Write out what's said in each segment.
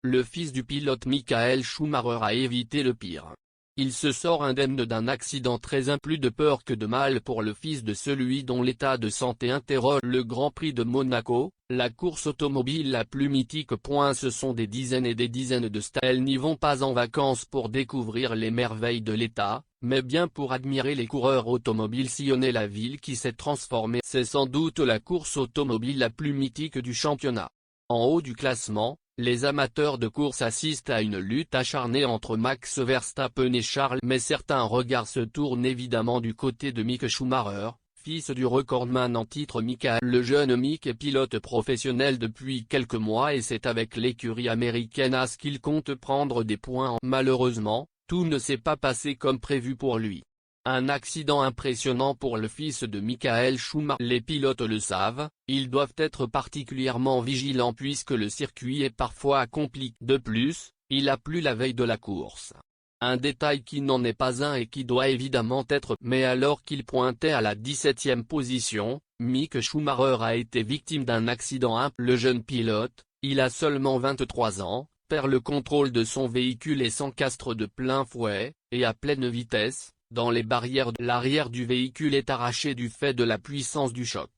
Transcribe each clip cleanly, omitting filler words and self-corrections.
Le fils du pilote Michael Schumacher a évité le pire. Il se sort indemne d'un accident très plus de peur que de mal pour le fils de celui dont l'état de santé interroge le Grand Prix de Monaco, la course automobile la plus mythique. Ce sont des dizaines et des dizaines de stars. Elles n'y vont pas en vacances pour découvrir les merveilles de l'état, mais bien pour admirer les coureurs automobiles sillonner la ville qui s'est transformée. C'est sans doute la course automobile la plus mythique du championnat. En haut du classement, les amateurs de course assistent à une lutte acharnée entre Max Verstappen et Charles, mais certains regards se tournent évidemment du côté de Mick Schumacher, fils du recordman en titre Michael. Le jeune Mick est pilote professionnel depuis quelques mois et c'est avec l'écurie américaine Haas qu'il compte prendre des points. Malheureusement, tout ne s'est pas passé comme prévu pour lui. Un accident impressionnant pour le fils de Michael Schumacher. Les pilotes le savent, ils doivent être particulièrement vigilants puisque le circuit est parfois compliqué. De plus, il a plu la veille de la course. Un détail qui n'en est pas un et qui doit évidemment être. Mais alors qu'il pointait à la 17e position, Mick Schumacher a été victime d'un accident. Le jeune pilote, il a seulement 23 ans, perd le contrôle de son véhicule et s'encastre de plein fouet, et à pleine vitesse, dans les barrières. L'arrière du véhicule est arraché du fait de la puissance du choc.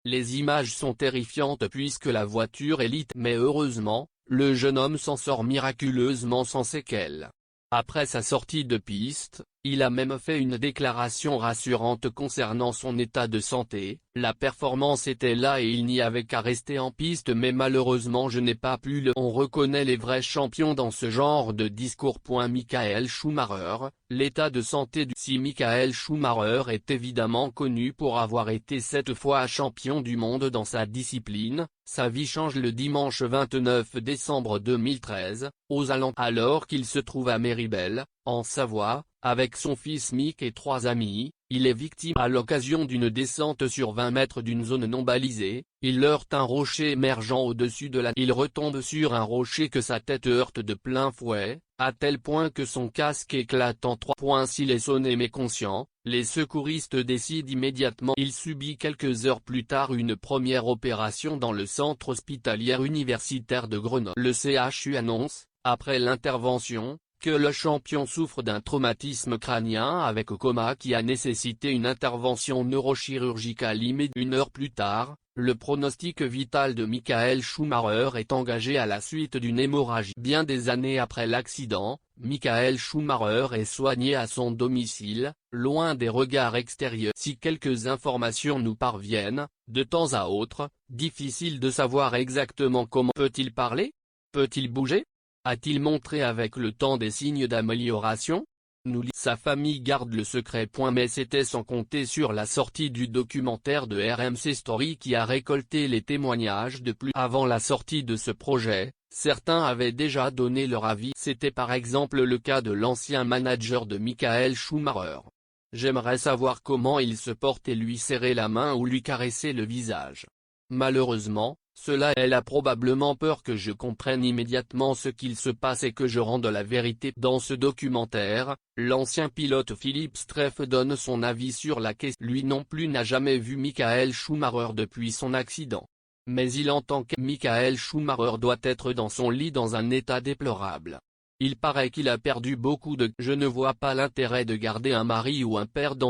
Les images sont terrifiantes puisque la voiture est litre. Mais heureusement, le jeune homme s'en sort miraculeusement sans séquelles. Après sa sortie de piste, il a même fait une déclaration rassurante concernant son état de santé. La performance était là et il n'y avait qu'à rester en piste, mais malheureusement je n'ai pas pu le. On reconnaît les vrais champions dans ce genre de discours. Michael Schumacher, l'état de santé du. Si Michael Schumacher est évidemment connu pour avoir été 7 fois champion du monde dans sa discipline, sa vie change le dimanche 29 décembre 2013, aux alentours. Alors qu'il se trouve à Méribel, en Savoie, avec son fils Mick et 3 amis, il est victime à l'occasion d'une descente sur 20 mètres d'une zone non balisée. Il heurte un rocher émergeant au-dessus de la. Il retombe sur un rocher que sa tête heurte de plein fouet, à tel point que son casque éclate en 3. S'il est sonné mais conscient, les secouristes décident immédiatement. Il subit quelques heures plus tard une première opération dans le centre hospitalier universitaire de Grenoble. Le CHU annonce, après l'intervention, que le champion souffre d'un traumatisme crânien avec coma qui a nécessité une intervention neurochirurgicale immédiate. 1 heure plus tard, le pronostic vital de Michael Schumacher est engagé à la suite d'une hémorragie. Bien des années après l'accident, Michael Schumacher est soigné à son domicile, loin des regards extérieurs. Si quelques informations nous parviennent, de temps à autre, difficile de savoir exactement comment. Peut-il parler? Peut-il bouger? A-t-il montré avec le temps des signes d'amélioration? Sa famille garde le secret. Mais c'était sans compter sur la sortie du documentaire de RMC Story qui a récolté les témoignages de plus. Avant la sortie de ce projet, certains avaient déjà donné leur avis. C'était par exemple le cas de l'ancien manager de Michael Schumacher. J'aimerais savoir comment il se porte et lui serrer la main ou lui caresser le visage. Malheureusement, elle a probablement peur que je comprenne immédiatement ce qu'il se passe et que je rende la vérité. Dans ce documentaire, l'ancien pilote Philippe Streff donne son avis sur la question. Lui non plus n'a jamais vu Michael Schumacher depuis son accident. Mais il entend que Michael Schumacher doit être dans son lit dans un état déplorable. Il paraît qu'il a perdu beaucoup de. Je ne vois pas l'intérêt de garder un mari ou un père dans